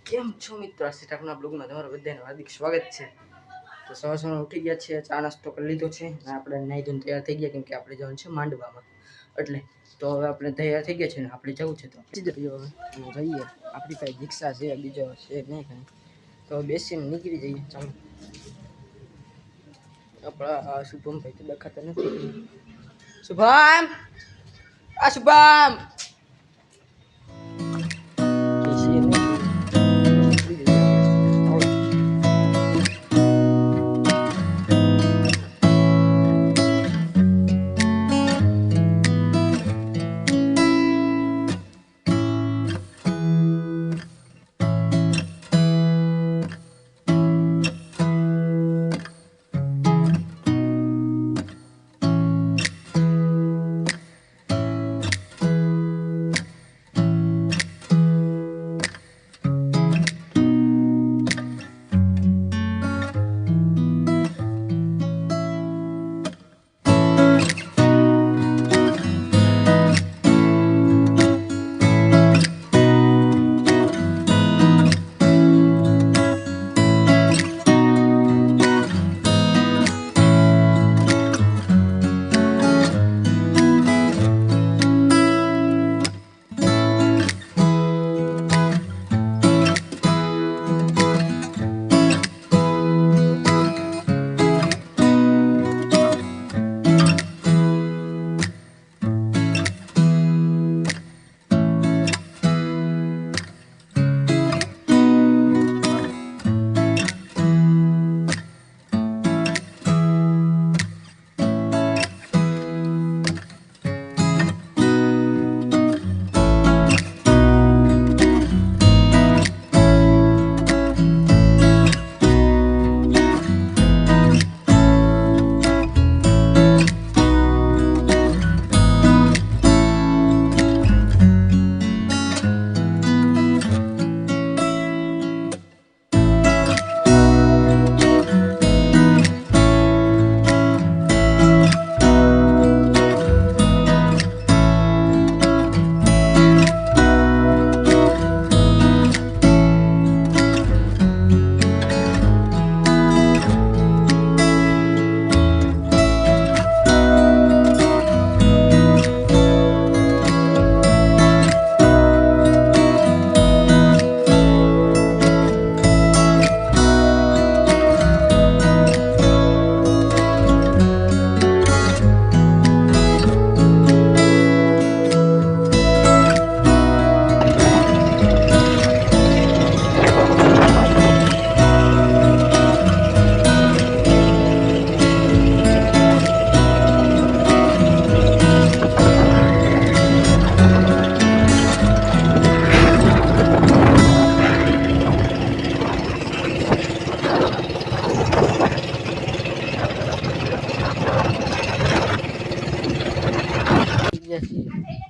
કેમ છો મિત્રો? આશીષના બ્લોગમાં તમારું બધાનું હાર્દિક સ્વાગત છે। તો સવારમાં ઉઠી ગયા છીએ, ચા નાસ્તો કરી લીધો છે અને આપણે નાહી ધોઈને તૈયાર થઈ ગયા, કેમ કે આપણે જવાનું છે માંડવામાં। એટલે તો હવે આપણે તૈયાર થઈ ગયા છે ને આપણે જવું છે, તો જઈએ હવે જઈએ। આપણી પાસે રિક્ષા છે, બીજો છે નહીં કાંઈ, તો બેસીને નીકળી જઈએ। ચાલો, આપણા શુભમભાઈ તો દેખાતા નથી। શુભમ, આ શુભમ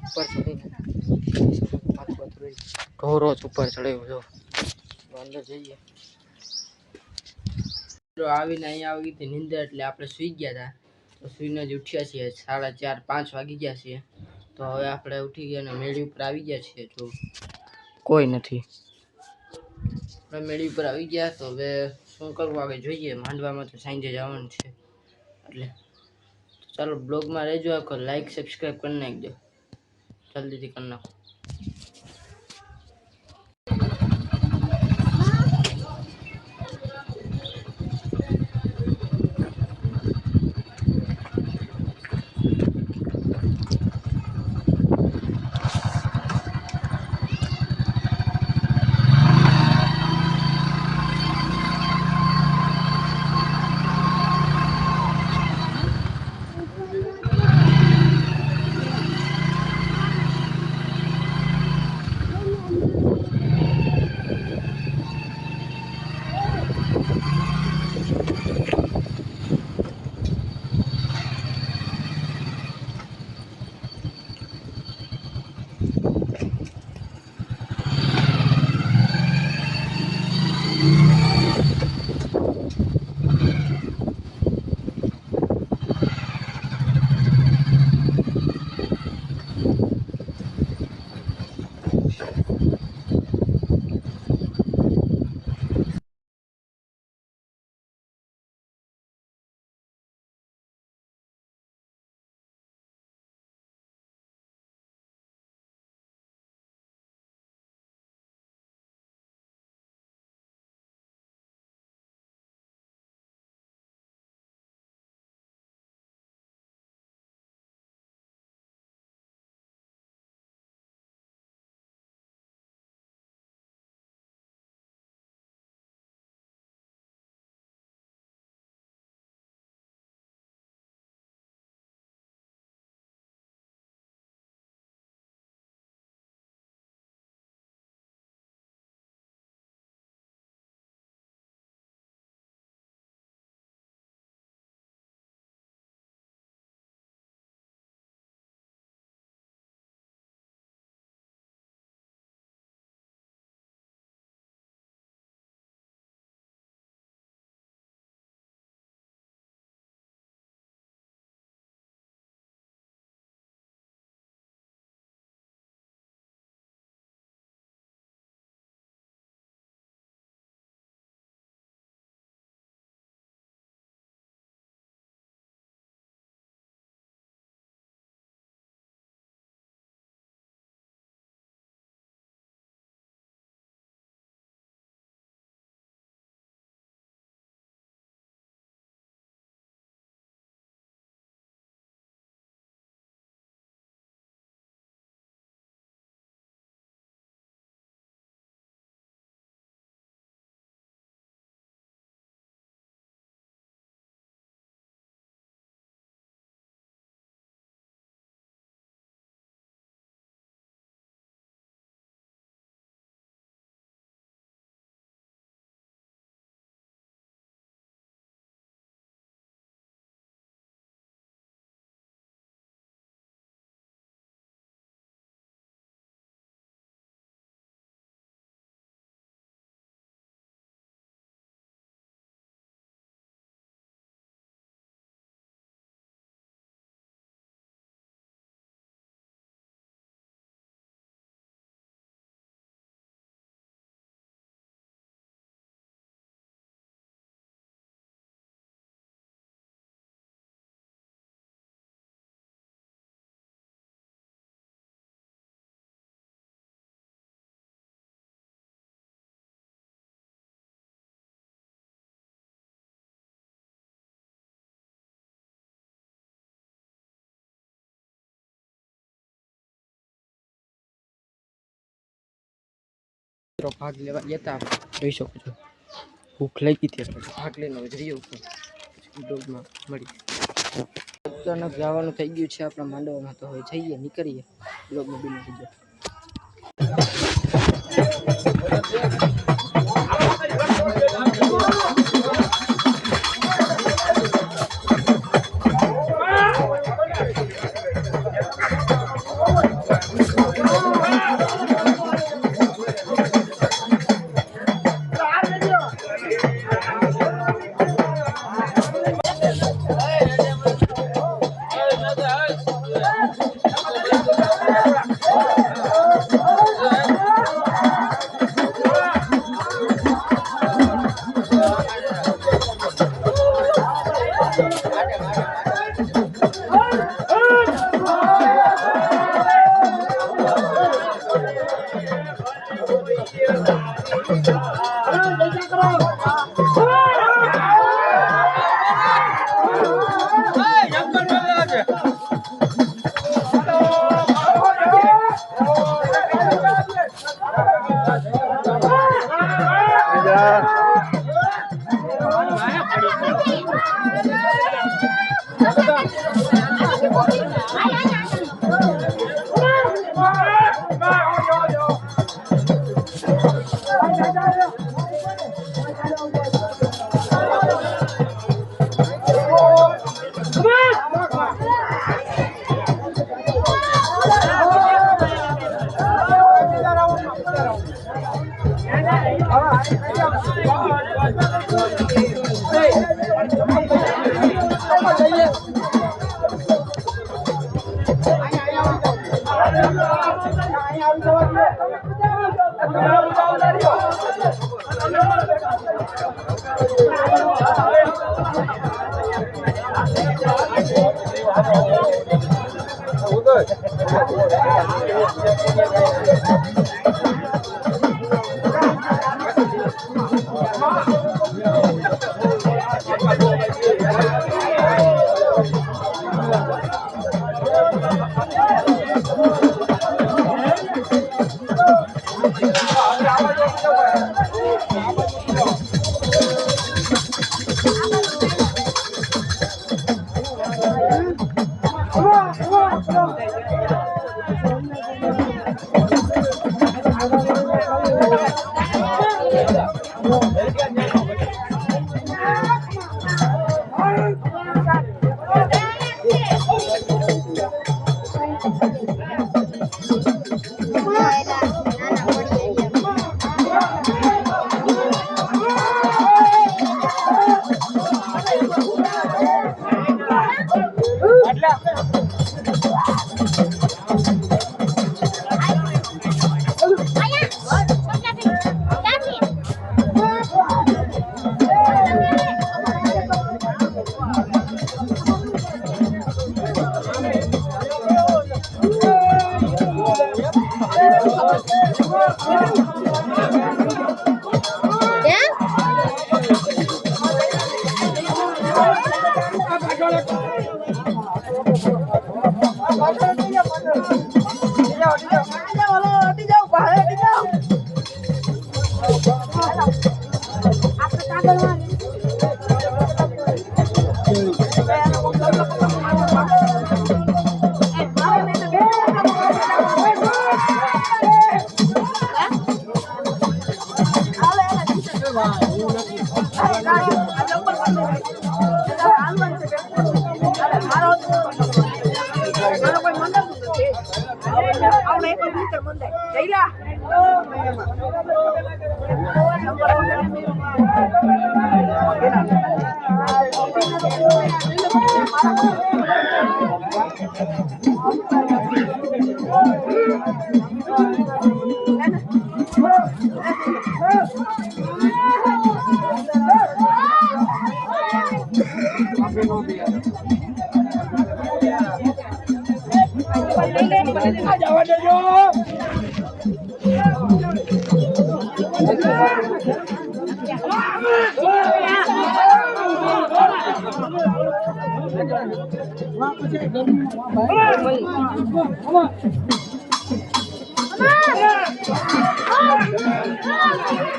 ઉપર ચડીને ઢોરો ઉપર ચડ્યો જો અંદર જઈએ। આવીને અહીંયા આવી ગઈ નીંદર, એટલે આપણે સુઈ ગયા હતા। તો સુઈને જ ઉઠ્યા છીએ, 4:30-5 વાગી ગયા છીએ। તો હવે આપણે ઉઠી ગયા અને મેળી ઉપર આવી ગયા છીએ। જો કોઈ નથી, આપણે મેળી ઉપર આવી ગયા। તો હવે શું કરવું આગળ જોઈએ, માંડવામાં તો સાંજે જવાનું છે। એટલે ચાલો બ્લોગમાં રહેજો, આખો લાઈક સબસ્ક્રાઈબ કરી નાખજો, જલ્દીથી કરી નાખો। ભાગ લેવા ગયા હતા જોઈ શકો છો ભૂખ લાગી હતી એટલે ભાગ લઈને જઈએ ઉપર બ્લોગમાં મળી અચાનક જવાનું થઈ ગયું છે આપણા માંડવામાં તો હવે જઈએ નીકળીએ બ્લોગમાં બી થઈ ગયો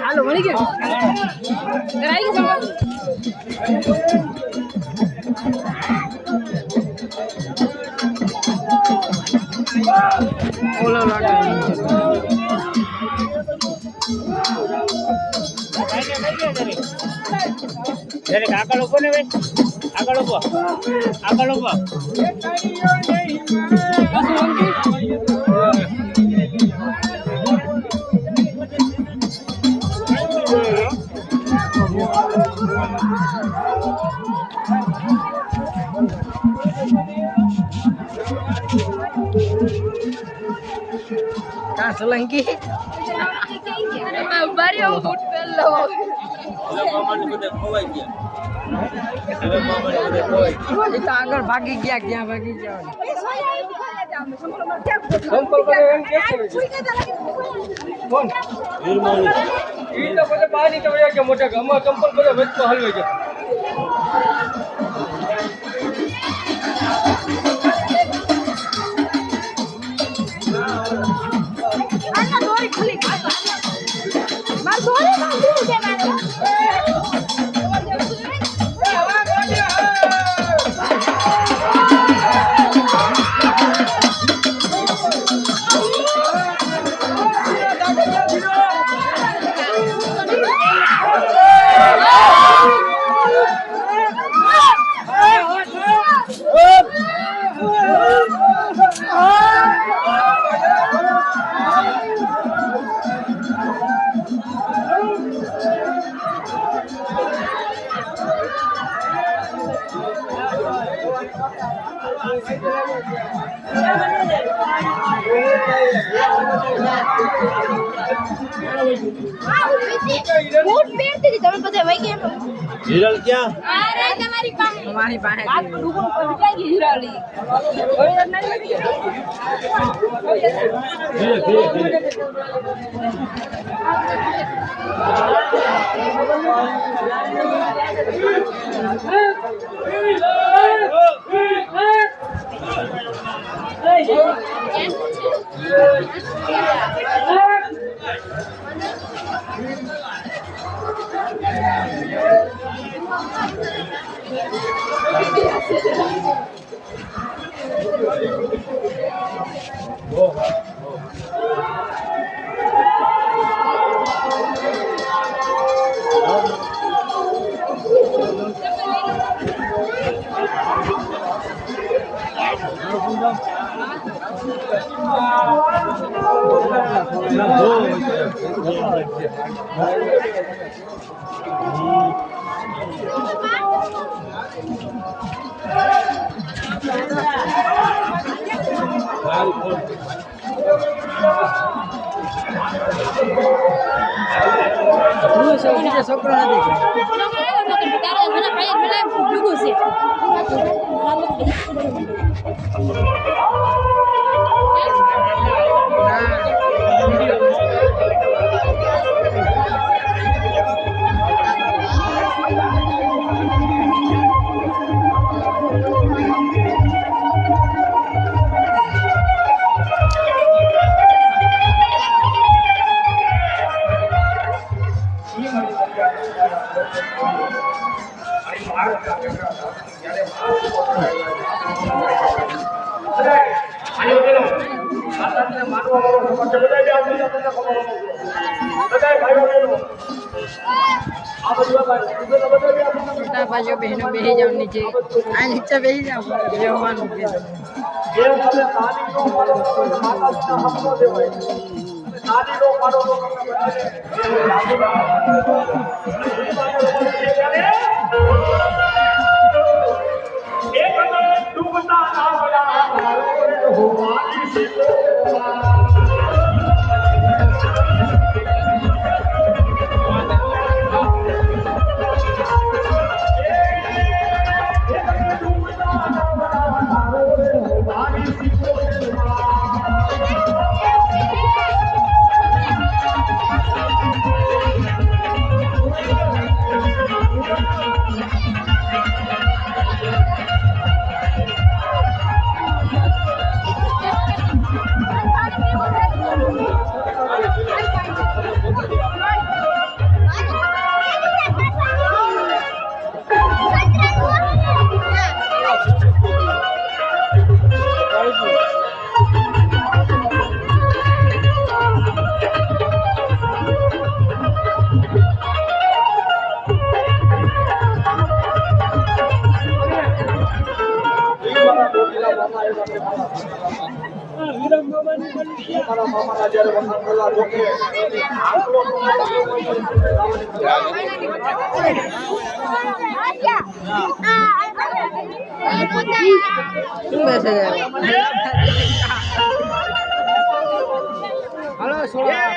હાલો મળી ગયો કરાઈ ગયો ઓલો લાગે આગળ ઉભો ને ભાઈ આગળ ઉભો कहाँ सोलंकी बारी हम फुट पे लो ये तो आगर भागी गया क्या भागी गया संपर्क करे एम कैसे કોણ ઈ તો પછી બહાર નીકળ્યા કે મોટા ગામમાં સંપર્ક કરે વચમાં હલવે છે આના દોરી ખુલી માર દોરી બાંધી છે મારે बूट पहनती थी तुम्हें पता है वही क्या हिरल क्या अरे तुम्हारी પાસે हमारी बाहें हाथ पर ऊपर ऊपर बिठाएगी हिराली और ये नहीं लगी છોકરો નથી भाइयों बहनों बेही जाओ नीचे नीचे बेही जाओ શું મેસેજ હાલો સોળા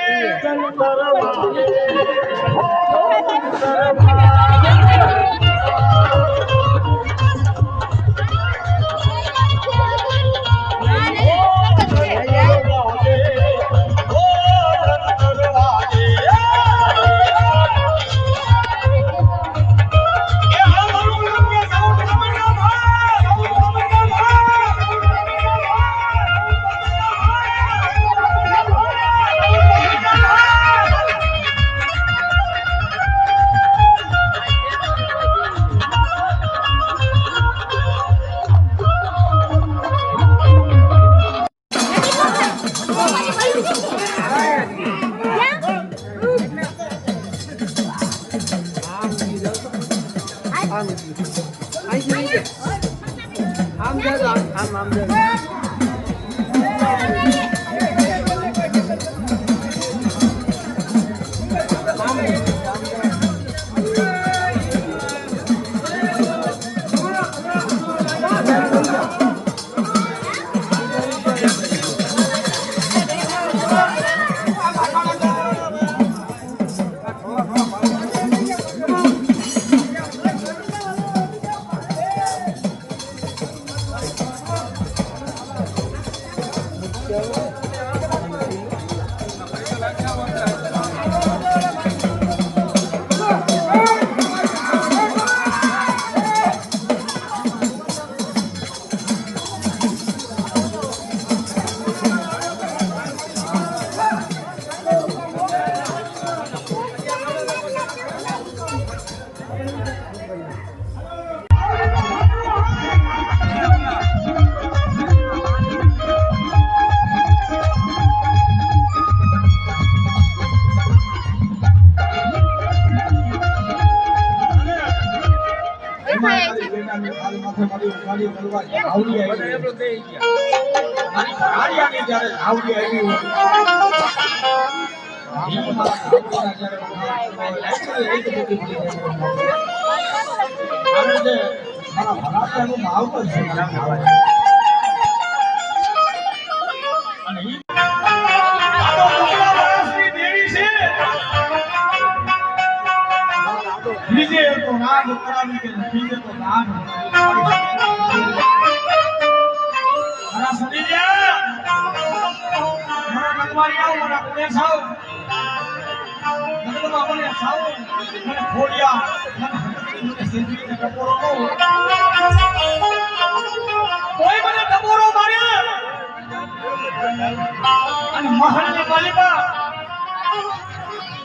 મહલની માલિકા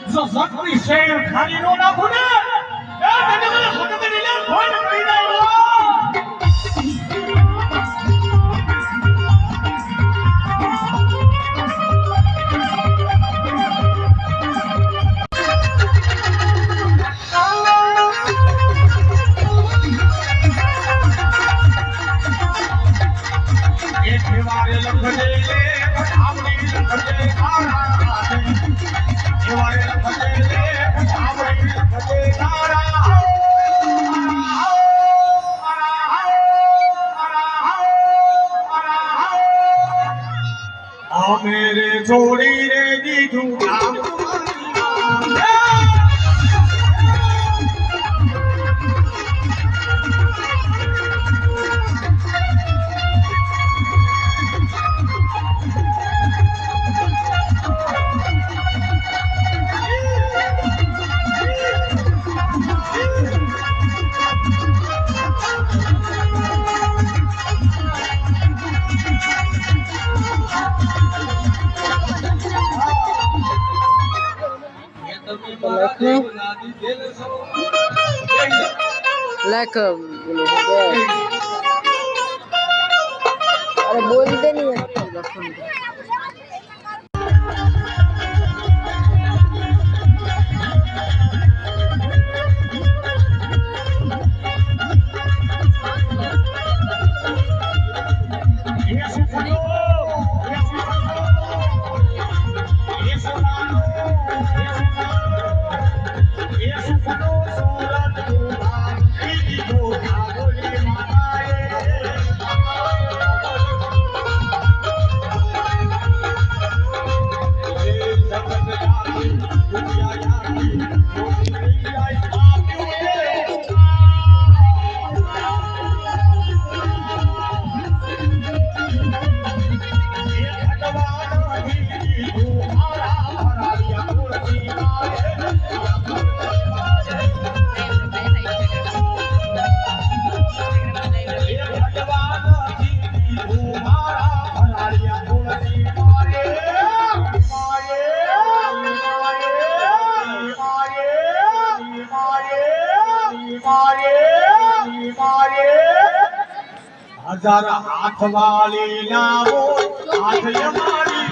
જો જખમી શેર ખાલી નો નાખો ને એ તને મને હોટલ માં લઈ ફોન કરી દઉં मेरे छोड़ी रे दीदू नाम लाइक अरे बोलते नहीं है હજાર હાથ વાળી નાવો હાથ અમારી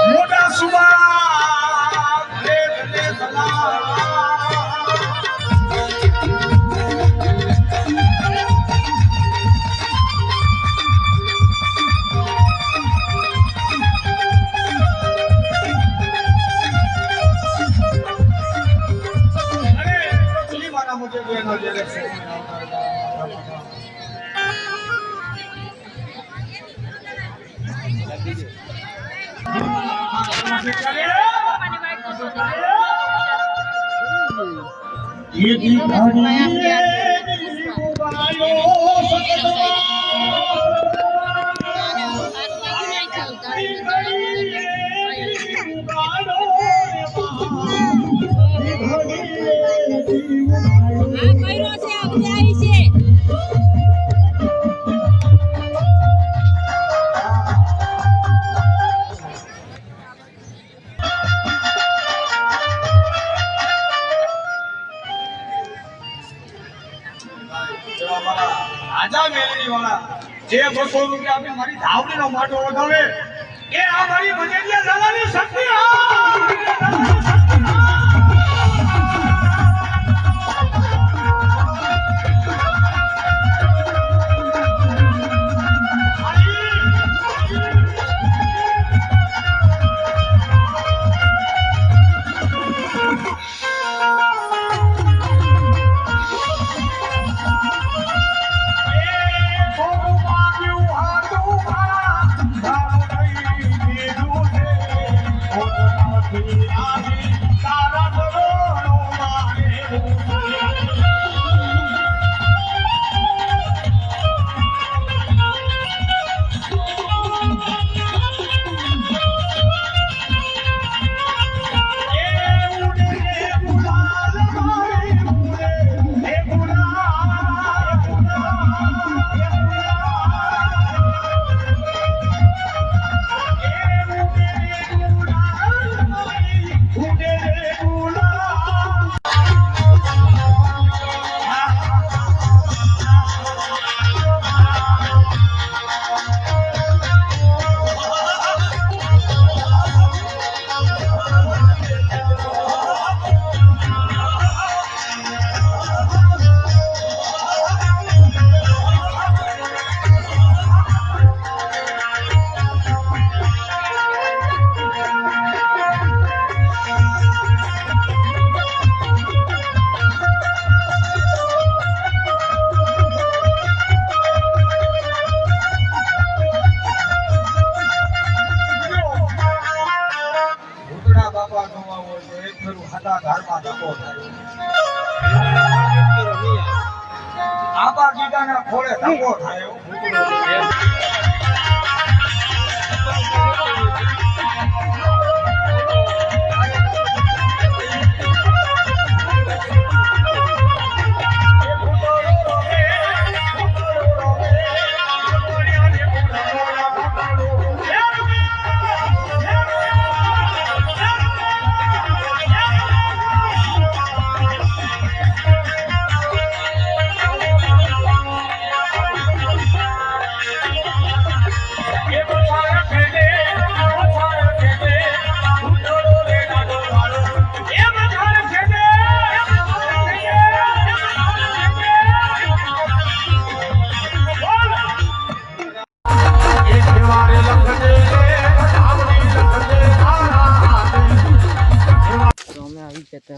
મોટા સુબા ये રાજા મેલડી વાળા જે 200 રૂપિયા આપે મારી ધાવડીનો માટો વધાવે એ આ મારી મજેરિયા જવાની શક્તિ આબા ગીગાના ખોળે ધક્કો થાય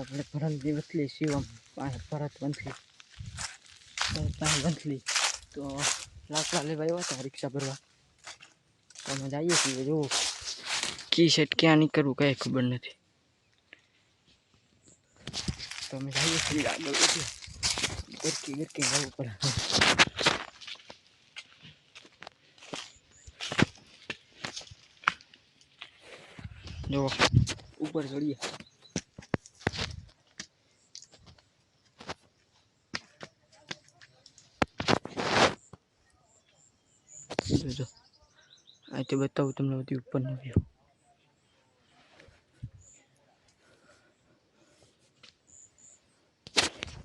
આપણે ભરતજી વંથલી શિવમ પાસે ભરત વંથલી તો લાકડા લેવા આવ્યા હતા રિક્ષા ભરવા. તો અમે જઈએ છીએ. જો કી સેટ ક્યાં નીકળવું કંઈ ખબર નથી. તો અમે જઈએ છીએ આગળ ગરકી જવું પડે. જો ઉપર ચડીએ. જો અહીંથી બતાવું તમને બધી ઉપરનો વ્યૂ.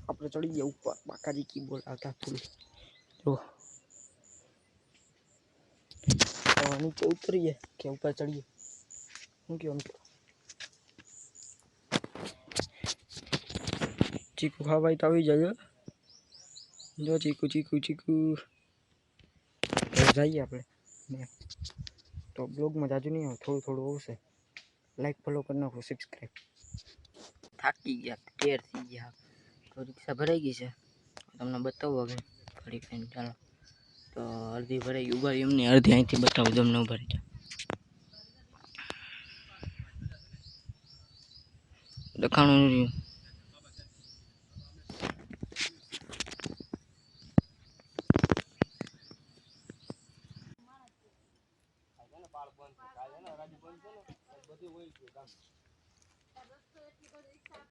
આપણે ચડી ગયા ઉપર. બાકાજી કી બોલાવતા થોડું. જો નીચે ઉતરીએ કે ઉપર ચડીએ? શું કહો મિત્રો? ચીકુ ખાવાય તો આવી જાય. જો ચીકુ જઈએ આપણે. તો બ્લોગમાં જાજુ નહીં આવે, થોડું આવશે. લાઈક ફોલો કરી નાખો, સબસ્ક્રાઈબ. થાકી ગયા, ટેર થઈ ગયા. તો રિક્ષા ભરાઈ ગઈ છે. તમને બતાવું હવે ઘડી ખાઈને. ચાલો તો અડધી ભરાઈ ગઈ. ઉભા એમને અડધી અહીંથી બતાવું તમને. ઉભા રહી જાઓ. દેખાણું